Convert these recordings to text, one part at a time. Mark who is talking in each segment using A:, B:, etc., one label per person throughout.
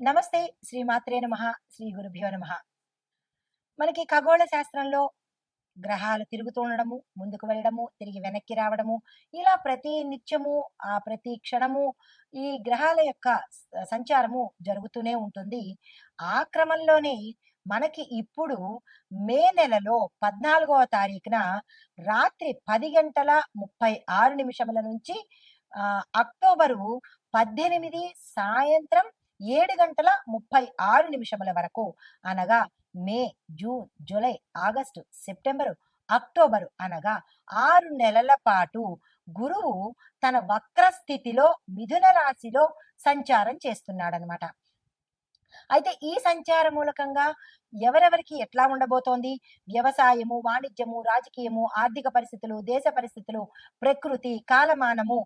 A: నమస్తే. శ్రీమాత్రే నమః. శ్రీ గురుభ్యో నమః. మనకి ఖగోళ శాస్త్రంలో గ్రహాలు తిరుగుతూ ఉండడము, ముందుకు వెళ్ళడము, తిరిగి వెనక్కి రావడము, ఇలా ప్రతి నిత్యము ప్రతి క్షణము ఈ గ్రహాల యొక్క సంచారము జరుగుతూనే ఉంటుంది. ఆ క్రమంలోనే మనకి ఇప్పుడు మే నెలలో 14వ తారీఖున రాత్రి 10:36 నుంచి అక్టోబరు 18 సాయంత్రం 7:36 వరకు అనగా May, June, July, August, September, October అనగా 6 నెలల పాటు గురువు తన వక్ర స్థితిలో మిథున రాశిలో సంచారం చేస్తున్నాడనమాట. అయితే ఈ సంచార మూలకంగా ఎవరెవరికి ఎట్లా ఉండబోతోంది? వ్యవసాయము, వాణిజ్యము, రాజకీయము, ఆర్థిక పరిస్థితులు, దేశ పరిస్థితులు, ప్రకృతి, కాలమానము,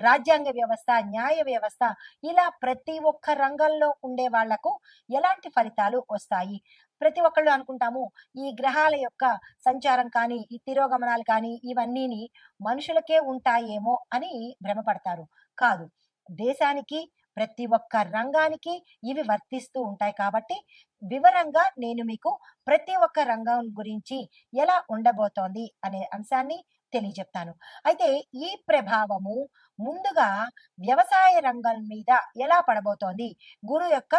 A: రాజ్యాంగ వ్యవస్థ, న్యాయ వ్యవస్థ, ఇలా ప్రతి ఒక్క రంగంలో ఉండే వాళ్లకు ఎలాంటి ఫలితాలు వస్తాయి? ప్రతి ఒక్కళ్ళు అనుకుంటాము ఈ గ్రహాల యొక్క సంచారం కానీ, ఈ తిరోగమనాలు కానీ ఇవన్నీని మనుషులకే ఉంటాయేమో అని భ్రమపడతారు. కాదు. దేశానికి ప్రతి ఒక్క రంగానికి ఇవి వర్తిస్తూ ఉంటాయి కాబట్టి వివరంగా నేను మీకు ప్రతి ఒక్క రంగం గురించి ఎలా ఉండబోతోంది అనే అంశాన్ని తెలియజెప్తాను. అయితే ఈ ప్రభావము ముందుగా వ్యవసాయ రంగం మీద ఎలా పడబోతోంది గురు యొక్క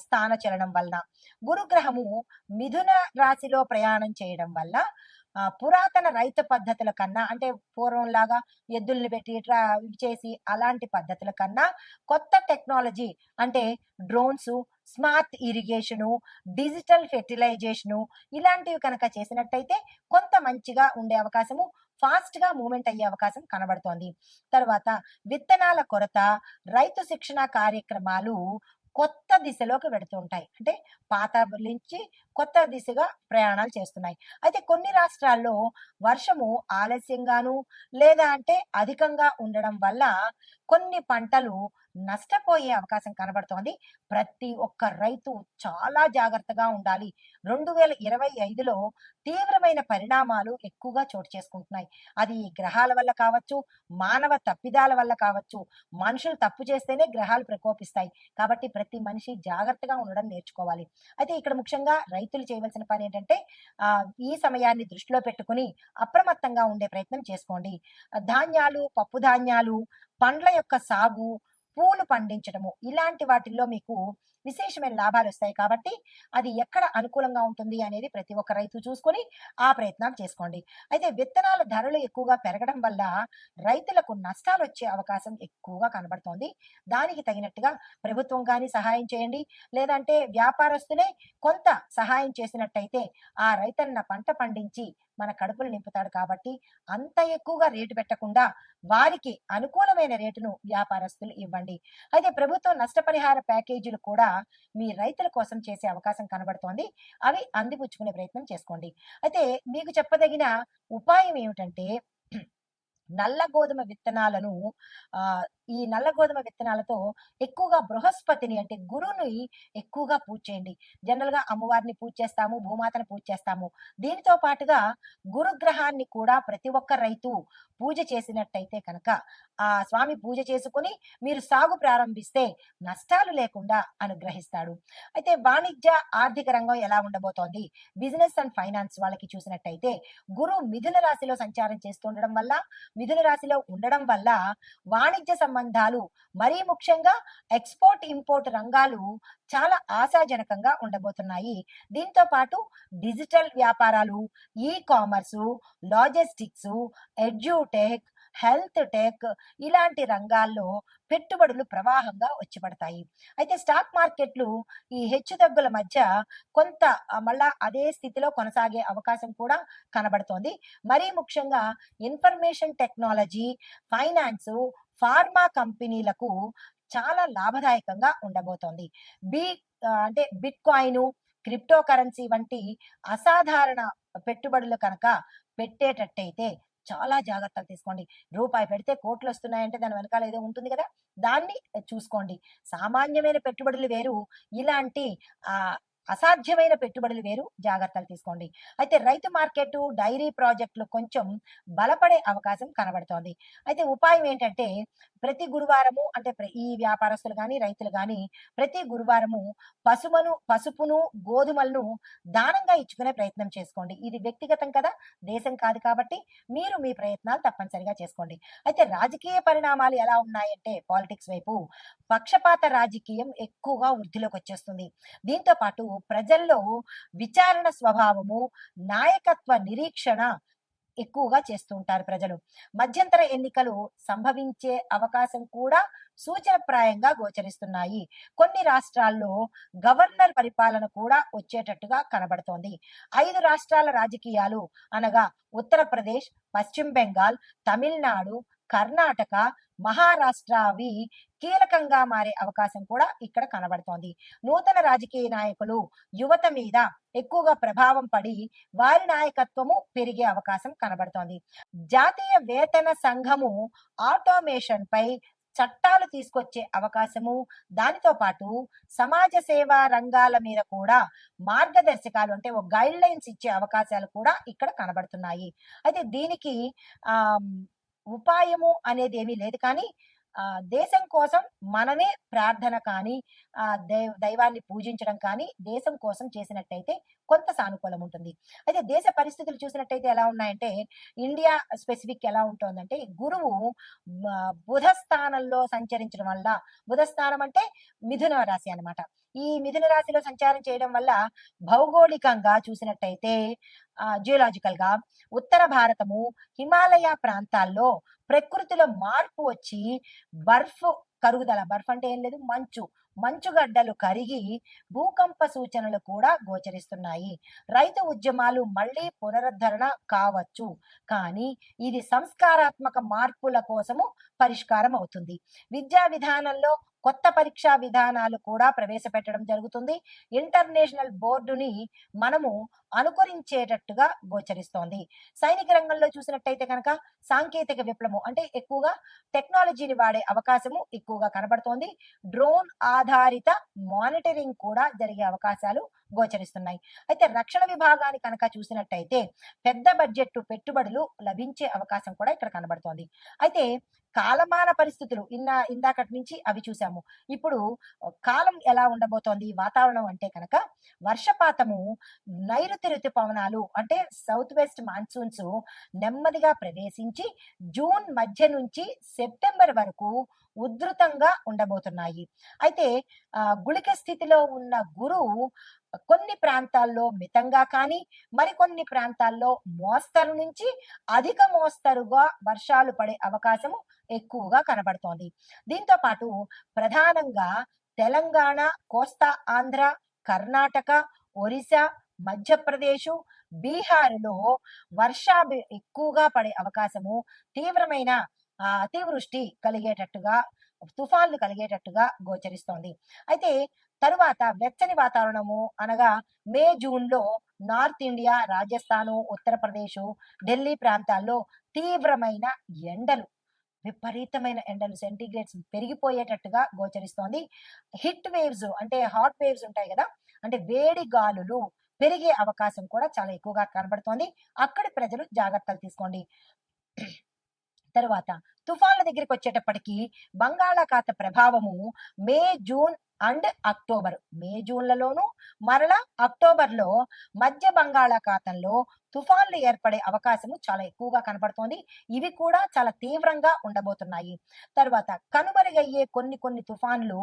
A: స్థాన చలనం వలన. గురుగ్రహము మిథున రాశిలో ప్రయాణం చేయడం వల్ల పురాతన రైతు పద్ధతుల కన్నా, అంటే పూర్వంలాగా ఎద్దుల్ని పెట్టి ఇట్లా ఇవి చేసి అలాంటి పద్ధతుల కన్నా కొత్త టెక్నాలజీ, అంటే డ్రోన్స్, స్మార్ట్ ఇరిగేషను, డిజిటల్ ఫెర్టిలైజేషను ఇలాంటివి కనుక చేసినట్టయితే కొంత మంచిగా ఉండే అవకాశము, ఫాస్ట్‌గా మూవ్‌మెంట్ అయ్యే అవకాశం కనబడుతోంది. తర్వాత విత్తనాల కొరత, రైతు శిక్షణ కార్యక్రమాలు కొత్త దిశలోకి వెడుతూ ఉంటాయి. అంటే పాత నుంచి కొత్త దిశగా ప్రయాణాలు చేస్తున్నాయి. అయితే కొన్ని రాష్ట్రాల్లో వర్షము ఆలస్యంగాను, లేదా అంటే అధికంగా ఉండడం వల్ల కొన్ని పంటలు నష్టపోయే అవకాశం కనబడుతోంది. ప్రతి ఒక్క రైతు చాలా జాగ్రత్తగా ఉండాలి. 2025లో తీవ్రమైన పరిణామాలు ఎక్కువగా చోటు చేసుకుంటున్నాయి. అది గ్రహాల వల్ల కావచ్చు, మానవ తప్పిదాల వల్ల కావచ్చు. మనుషులు తప్పు చేస్తేనే గ్రహాలు ప్రకోపిస్తాయి. కాబట్టి ప్రతి మనిషి జాగ్రత్తగా ఉండడం నేర్చుకోవాలి. అయితే ఇక్కడ ముఖ్యంగా రైతులు చేయవలసిన పని ఏంటంటే ఈ సమయాన్ని దృష్టిలో పెట్టుకుని అప్రమత్తంగా ఉండే ప్రయత్నం చేసుకోండి. ధాన్యాలు, పప్పు ధాన్యాలు, పండ్ల యొక్క సాగు, పూలు పండించడము ఇలాంటి వాటిల్లో మీకు విశేషమైన లాభాలు వస్తాయి కాబట్టి అది ఎక్కడ అనుకూలంగా ఉంటుంది అనేది ప్రతి ఒక్క రైతు చూసుకొని ఆ ప్రయత్నాలు చేసుకోండి. అయితే విత్తనాల ధరలు ఎక్కువగా పెరగడం వల్ల రైతులకు నష్టాలు వచ్చే అవకాశం ఎక్కువగా కనబడుతోంది. దానికి తగినట్టుగా ప్రభుత్వం కానీ సహాయం చేయండి, లేదంటే వ్యాపారస్తులే కొంత సహాయం చేసినట్టయితే ఆ రైతన్న పంట పండించి మన కడుపులు నింపుతాడు కాబట్టి అంత ఎక్కువగా రేటు పెట్టకుండా వారికి అనుకూలమైన రేటును వ్యాపారస్తులు ఇవ్వండి. అయితే ప్రభుత్వం నష్టపరిహార ప్యాకేజీలు కూడా మీ రైతుల కోసం చేసే అవకాశం కనబడుతోంది. అవి అందిపుచ్చుకునే ప్రయత్నం చేసుకోండి. అయితే మీకు చెప్పదగిన ఉపాయం ఏమిటంటే నల్ల గోధుమ విత్తనాలను ఈ నల్ల గోధుమ విత్తనాలతో ఎక్కువగా బృహస్పతిని, అంటే గురువుని ఎక్కువగా పూజ చేయండి. జనరల్‌గా అమ్మవారిని పూజ చేస్తాము, భూమాతను పూజ చేస్తాము. దీనితో పాటుగా గురుగ్రహాన్ని కూడా ప్రతి ఒక్క రైతు పూజ చేసినట్టయితే కనుక ఆ స్వామి పూజ చేసుకొని మీరు సాగు ప్రారంభిస్తే నష్టాలు లేకుండా అనుగ్రహిస్తాడు. అయితే వాణిజ్య, ఆర్థిక రంగం ఎలా ఉండబోతోంది? బిజినెస్ అండ్ ఫైనాన్స్ వాళ్ళకి చూసినట్టయితే గురువు మిథున రాశిలో సంచారం చేస్తుండడం వల్ల, మిథున రాశిలో ఉండడం వల్ల వాణిజ్య సంబంధాలు, మరీ ముఖ్యంగా ఎక్స్‌పోర్ట్, ఇంపోర్ట్ రంగాలు చాలా ఆశాజనకంగా ఉండబోతున్నాయి. దీంతో పాటు డిజిటల్ వ్యాపారాలు, e commerce, logistics, edutech, health tech ఇలాంటి రంగాల్లో పెట్టుబడులు ప్రవాహంగా వచ్చి పడతాయి. అయితే స్టాక్ మార్కెట్లు ఈ హెచ్చుతగ్గుల మధ్య కొంత మళ్ళా అదే స్థితిలో కొనసాగే అవకాశం కూడా కనబడుతోంది. మరీ ముఖ్యంగా ఇన్ఫర్మేషన్ టెక్నాలజీ, ఫైనాన్సు, ఫార్మా కంపెనీలకు చాలా లాభదాయకంగా ఉండబోతోంది. బి అంటే బిట్‌కాయిను, క్రిప్టో కరెన్సీ వంటి అసాధారణ పెట్టుబడులు కనుక పెట్టేటట్టయితే చాలా జాగ్రత్తలు తీసుకోండి. రూపాయి పెడితే కోట్లొస్తున్నాయంటే దాని వెనకాల ఏదో ఉంటుంది గదా! దాన్ని చూసుకోండి. సామాన్యమైన పెట్టుబడులు వేరు. ఇలాంటి ఆహ్, అసాధ్యమైన పెట్టుబడులు వేరు, జాగ్రత్తలు తీసుకోండి. అయితే రైతు మార్కెట్, డైరీ ప్రాజెక్టులు కొంచెం బలపడే అవకాశం కనబడుతోంది. అయితే ఉపాయం ఏంటంటే ప్రతి గురువారము అంటే ఈ వ్యాపారస్తులు గాని, రైతులు గాని ప్రతి గురువారము పసుపును, గోధుమలను దానంగా ఇచ్చుకునే ప్రయత్నం చేసుకోండి. ఇది వ్యక్తిగతం కదా, దేశం కాదు కాబట్టి మీరు మీ ప్రయత్నాలు తప్పనిసరిగా చేసుకోండి. అయితే రాజకీయ పరిణామాలు ఎలా ఉన్నాయంటే పాలిటిక్స్ వైపు పక్షపాత రాజకీయం ఎక్కువగా వృద్ధిలోకి వచ్చేస్తుంది. దీంతో పాటు ప్రజల్లో విచారణ స్వభావము, నాయకత్వ నిరీక్షణ ఎక్కువగా చేస్తూ ఉంటారు ప్రజలు. మధ్యంతర ఎన్నికలు సంభవించే అవకాశం కూడా సూచనప్రాయంగా గోచరిస్తున్నాయి. కొన్ని రాష్ట్రాల్లో గవర్నర్ పరిపాలన కూడా వచ్చేటట్టుగా కనబడుతోంది. 5 రాష్ట్రాల రాజకీయాలు అనగా ఉత్తరప్రదేశ్, పశ్చిమ బెంగాల్, తమిళనాడు, కర్ణాటక, మహారాష్ట్ర అవి కీలకంగా మారే అవకాశం కూడా ఇక్కడ కనబడుతోంది. నూతన రాజకీయ నాయకులు యువత మీద ఎక్కువగా ప్రభావం పడి వారి నాయకత్వము పెరిగే అవకాశం కనబడుతోంది. జాతీయ వేతన సంఘము ఆటోమేషన్ పై చట్టాలు తీసుకొచ్చే అవకాశము, దానితో పాటు సమాజ సేవా రంగాల మీద కూడా మార్గదర్శకాలు అంటే ఒక గైడ్ లైన్స్ ఇచ్చే అవకాశాలు కూడా ఇక్కడ కనబడుతున్నాయి. అయితే దీనికి ఆ ఉపాయము అనేది ఏమీ లేదు కానీ దేశం కోసం మనమే ప్రార్థన కానీ దైవాన్ని పూజించడం కానీ దేశం కోసం చేసినట్టయితే కొంత సానుకూలం ఉంటుంది. అయితే దేశ పరిస్థితులు చూసినట్టయితే ఎలా ఉన్నాయంటే ఇండియా స్పెసిఫిక్ ఎలా ఉంటుందంటే గురువు బుధ స్థానంలో సంచరించడం వల్ల, బుధ స్థానం అంటే మిథున రాశి అన్నమాట. ఈ మిథున రాశిలో సంచారం చేయడం వల్ల భౌగోళికంగా చూసినట్టయితే జియోలాజికల్ గా ఉత్తర భారతము, హిమాలయ ప్రాంతాల్లో ప్రకృతిలో మార్పు వచ్చి కరుగుదల, బర్ఫ్ అంటే ఏం లేదు, మంచుగడ్డలు కరిగి భూకంప సూచనలు కూడా గోచరిస్తున్నాయి. రైతు ఉద్యమాలు మళ్ళీ పునరుద్ధరణ కావచ్చు, కానీ ఇది సంస్కారాత్మక మార్పుల కోసము పరిష్కారం అవుతుంది. విద్యా విధానంలో కొత్త పరీక్షా విధానాలు కూడా ప్రవేశపెట్టడం జరుగుతుంది. ఇంటర్నేషనల్ బోర్డుని మనము అనుకరించేటట్టుగా గోచరిస్తోంది. సైనిక రంగంలో చూసినట్టయితే కనుక సాంకేతిక విప్లవం అంటే ఎక్కువగా టెక్నాలజీని వాడే అవకాశము ఎక్కువగా కనబడుతోంది. డ్రోన్ ఆధారిత మానిటరింగ్ కూడా జరిగే అవకాశాలు గోచరిస్తున్నాయి. అయితే రక్షణ విభాగాన్ని కనుక చూసినట్టయితే పెద్ద బడ్జెట్ పెట్టుబడులు లభించే అవకాశం కూడా ఇక్కడ కనబడుతోంది. అయితే కాలమాన పరిస్థితులు ఇందాకటి నుంచి అవి చూసాము. ఇప్పుడు కాలం ఎలా ఉండబోతోంది వాతావరణం అంటే కనుక వర్షపాతము నైరుతి ఋతుపవనాలు అంటే సౌత్ వెస్ట్ మాన్సూన్స్ నెమ్మదిగా ప్రవేశించి జూన్ మధ్య నుంచి సెప్టెంబర్ వరకు ఉధృతంగా ఉండబోతున్నాయి. అయితే గుళిక స్థితిలో ఉన్న గురువు కొన్ని ప్రాంతాల్లో మితంగా కానీ మరికొన్ని ప్రాంతాల్లో మోస్తరు నుంచి అధిక మోస్తరుగా వర్షాలు పడే అవకాశము ఎక్కువగా కనబడుతోంది. దీంతో పాటు ప్రధానంగా తెలంగాణ, కోస్తా ఆంధ్ర, కర్ణాటక, ఒరిస్సా, మధ్యప్రదేశ్, బీహార్లో వర్షాలు ఎక్కువగా పడే అవకాశము, తీవ్రమైన అతివృష్టి కలిగేటట్టుగా, తుఫాన్లు కలిగేటట్టుగా గోచరిస్తోంది. అయితే తరువాత వెచ్చని వాతావరణము అనగా మే జూన్లో నార్త్ ఇండియా, రాజస్థాను, ఉత్తరప్రదేశ్, ఢిల్లీ ప్రాంతాల్లో తీవ్రమైన ఎండలు, విపరీతమైన ఎండలు, సెంటీగ్రేడ్స్ పెరిగిపోయేటట్టుగా గోచరిస్తోంది. హిట్ వేవ్స్ అంటే హాట్ వేవ్స్ ఉంటాయి కదా, అంటే వేడి గాలులు పెరిగే అవకాశం కూడా చాలా ఎక్కువగా కనబడుతోంది. అక్కడి ప్రజలు జాగ్రత్తలు తీసుకోండి. తరువాత తుఫాన్ల దగ్గరికి వచ్చేటప్పటికి బంగాళాఖాత ప్రభావము మే, జూన్ అండ్ అక్టోబర్, మే జూన్లలోను మరలా అక్టోబర్లో మధ్య బంగాళాఖాతంలో తుఫాన్లు ఏర్పడే అవకాశము చాలా ఎక్కువగా కనపడుతోంది. ఇవి కూడా చాలా తీవ్రంగా ఉండబోతున్నాయి. తర్వాత కనుమరుగయ్యే కొన్ని తుఫాన్లు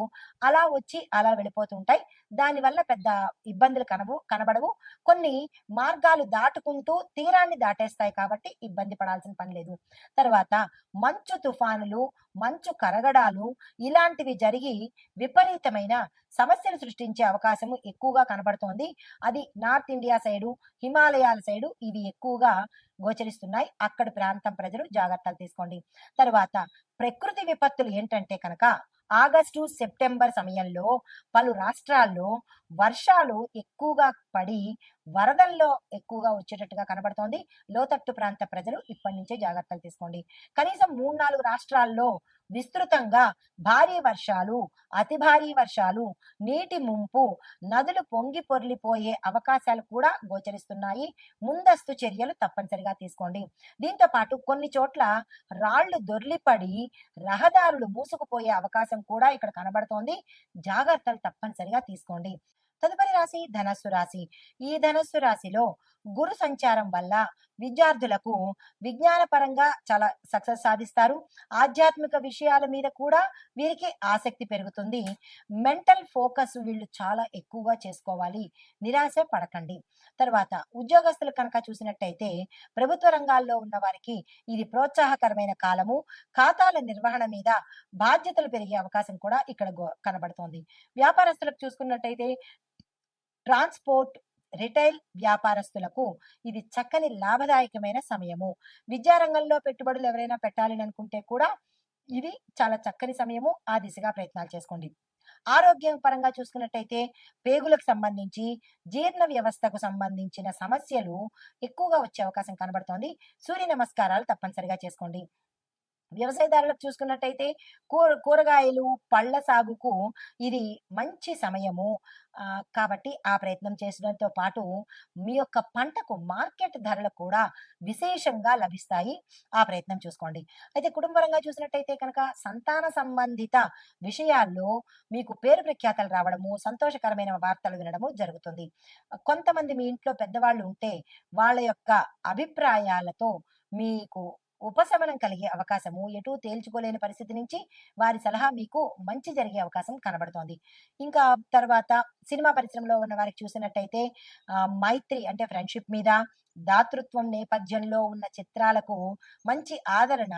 A: అలా వచ్చి అలా వెళ్ళిపోతుంటాయి. దానివల్ల పెద్ద ఇబ్బందులు కనబడవు. కొన్ని మార్గాలు దాటుకుంటూ తీరాన్ని దాటేస్తాయి కాబట్టి ఇబ్బంది పడాల్సిన పని లేదు. తర్వాత మంచు తుఫానులు, మంచు కరగడాలు ఇలాంటివి జరిగి విపరీతమైన సమస్యలు సృష్టించే అవకాశము ఎక్కువగా కనబడుతోంది. అది నార్త్ ఇండియా సైడు, హిమాలయాల సైడు ఇవి ఎక్కువగా గోచరిస్తున్నాయి. అక్కడి ప్రాంతం ప్రజలు జాగ్రత్తలు తీసుకోండి. తర్వాత ప్రకృతి విపత్తులు ఏంటంటే కనుక ఆగస్టు, సెప్టెంబర్ సమయంలో పలు రాష్ట్రాల్లో వర్షాలు ఎక్కువగా పడి వరదల్లో ఎక్కువగా వచ్చేటట్టుగా కనబడుతోంది. లోతట్టు ప్రాంత ప్రజలు ఇప్పటి నుంచే జాగ్రత్తలు తీసుకోండి. కనీసం 3, 4 రాష్ట్రాల్లో విస్తృతంగా భారీ వర్షాలు, అతి భారీ వర్షాలు, నీటి ముంపు, నదులు పొంగి పొర్లిపోయే అవకాశాలు కూడా గోచరిస్తున్నాయి. ముందస్తు చర్యలు తప్పనిసరిగా తీసుకోండి. దీంతో పాటు కొన్ని చోట్ల రాళ్లు దొర్లిపడి రహదారులు మూసుకుపోయే అవకాశం కూడా ఇక్కడ కనబడుతోంది. జాగ్రత్తలు తప్పనిసరిగా తీసుకోండి. తదుపరి రాశి ధనస్సు రాశి. ఈ ధనస్సు రాశిలో గురు సంచారం వల్ల విద్యార్థులకు విజ్ఞానపరంగా చాలా సక్సెస్ సాధిస్తారు. ఆధ్యాత్మిక విషయాల మీద కూడా వీరికి ఆసక్తి పెరుగుతుంది. మెంటల్ ఫోకస్ వీళ్ళు చాలా ఎక్కువగా చేసుకోవాలి. నిరాశ పడకండి. తర్వాత ఉద్యోగస్తులు కనుక చూసినట్టయితే ప్రభుత్వ రంగాల్లో ఉన్న వారికి ఇది ప్రోత్సాహకరమైన కాలము. ఖాతాల నిర్వహణ మీద బాధ్యతలు పెరిగే అవకాశం కూడా ఇక్కడ కనబడుతోంది. వ్యాపారస్తులకు చూసుకున్నట్టయితే ట్రాన్స్పోర్ట్, రిటైల్ వ్యాపారస్తులకు ఇది చక్కని లాభదాయకమైన సమయము. విద్యారంగంలో పెట్టుబడులు ఎవరైనా పెట్టాలని అనుకుంటే కూడా ఇది చాలా చక్కని సమయము. ఆ దిశగా ప్రయత్నాలు చేసుకోండి. ఆరోగ్యం పరంగా చూసుకున్నట్టయితే పేగులకు సంబంధించి, జీర్ణ వ్యవస్థకు సంబంధించిన సమస్యలు ఎక్కువగా వచ్చే అవకాశం కనబడుతోంది. సూర్య నమస్కారాలు తప్పనిసరిగా చేసుకోండి. వ్యవసాయదారులకు చూసుకున్నట్టయితే కూరగాయలు, పళ్ళ సాగుకు ఇది మంచి సమయము. కాబట్టి ఆ ప్రయత్నం చేసడంతో పాటు మీ యొక్క పంటకు మార్కెట్ ధరలు కూడా విశేషంగా లభిస్తాయి. ఆ ప్రయత్నం చూసుకోండి. అయితే కుటుంబపరంగా చూసినట్టయితే కనుక సంతాన సంబంధిత విషయాల్లో మీకు పేరు ప్రఖ్యాతలు రావడము, సంతోషకరమైన వార్తలు వినడము జరుగుతుంది. కొంతమంది మీ ఇంట్లో పెద్దవాళ్ళు ఉంటే వాళ్ళ యొక్క అభిప్రాయాలతో మీకు ఉపశమనం కలిగే అవకాశము, ఎటూ తేల్చుకోలేని పరిస్థితి నుంచి వారి సలహా మీకు మంచి జరిగే అవకాశం కనబడుతోంది. ఇంకా తర్వాత సినిమా పరిశ్రమలో ఉన్న వారికి చూసినట్టయితే మైత్రి అంటే ఫ్రెండ్షిప్ మీద, దాతృత్వం నేపథ్యంలో ఉన్న చిత్రాలకు మంచి ఆదరణ,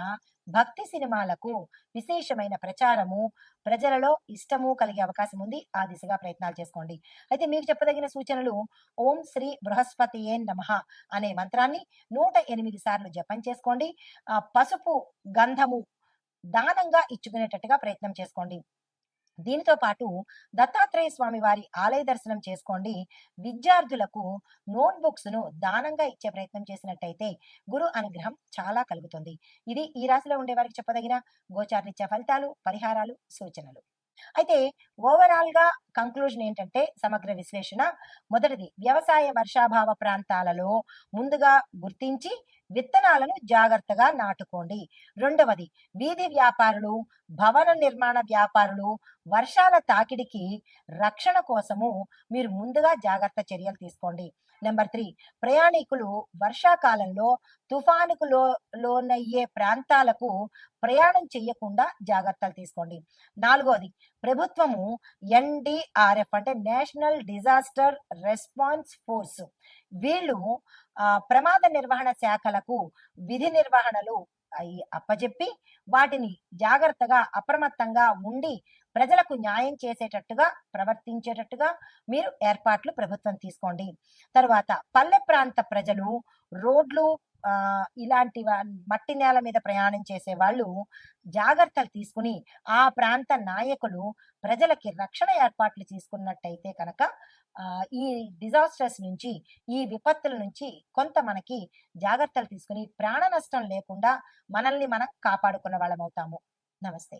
A: భక్తి సినిమాలకు విశేషమైన ప్రచారము, ప్రజలలో ఇష్టము కలిగే అవకాశం ఉంది. ఆ దిశగా ప్రయత్నాలు చేసుకోండి. అయితే మీకు చెప్పదగిన సూచనలు ఓం శ్రీ బృహస్పతియే నమః అనే మంత్రాన్ని 108 సార్లు జపం చేసుకోండి. పసుపు గంధము దానంగా ఇచ్చుకునేటట్టుగా ప్రయత్నం చేసుకోండి. దీనితో పాటు దత్తాత్రేయ స్వామి వారి ఆలయ దర్శనం చేసుకోండి. విద్యార్థులకు నోట్ బుక్స్ ను దానంగా ఇచ్చే ప్రయత్నం చేసినట్టయితే గురు అనుగ్రహం చాలా కలుగుతుంది. ఇది ఈ రాశిలో ఉండే వారికి చెప్పదగిన గోచారరీత్యా ఫలితాలు, పరిహారాలు, సూచనలు. అయితే ఓవరాల్ గా కంక్లూజన్ ఏంటంటే సమగ్ర విశ్లేషణ. మొదటిది, వ్యవసాయ వర్షాభావ ప్రాంతాలలో ముందుగా గుర్తించి విత్తనాలను జాగ్రత్తగా నాటుకోండి. రెండవది, వీధి వ్యాపారులు, భవన నిర్మాణ వ్యాపారులు వర్షాల తాకిడికి రక్షణ కోసము మీరు ముందుగా జాగ్రత్త చర్యలు తీసుకోండి. నెంబర్ 3, ప్రయాణికులు వర్షాకాలంలో తుఫానుకు లోనయ్యే ప్రాంతాలకు ప్రయాణం చేయకుండా జాగ్రత్తలు తీసుకోండి. నాలుగోది, ప్రభుత్వము NDRF అంటే నేషనల్ డిజాస్టర్ రెస్పాన్స్ ఫోర్స్ వీళ్ళు ప్రమాద నిర్వహణ శాఖలకు విధి నిర్వహణలు అప్పజెప్పి వాటిని జాగ్రత్తగా అప్రమత్తంగా ఉండి ప్రజలకు న్యాయం చేసేటట్టుగా ప్రవర్తించేటట్టుగా మీరు ఏర్పాట్లు ప్రభుత్వం తీసుకోండి. తర్వాత పల్లె ప్రాంత ప్రజలు రోడ్లు ఇలాంటి మట్టి నేల మీద ప్రయాణం చేసే వాళ్ళు జాగ్రత్తలు తీసుకుని ఆ ప్రాంత నాయకులు ప్రజలకి రక్షణ ఏర్పాట్లు తీసుకున్నట్టయితే కనుక ఈ డిజాస్టర్స్ నుంచి, ఈ విపత్తుల నుంచి కొంత మనకి జాగ్రత్తలు తీసుకుని ప్రాణ నష్టం లేకుండా మనల్ని మనం కాపాడుకున్న వాళ్ళం అవుతాము. నమస్తే.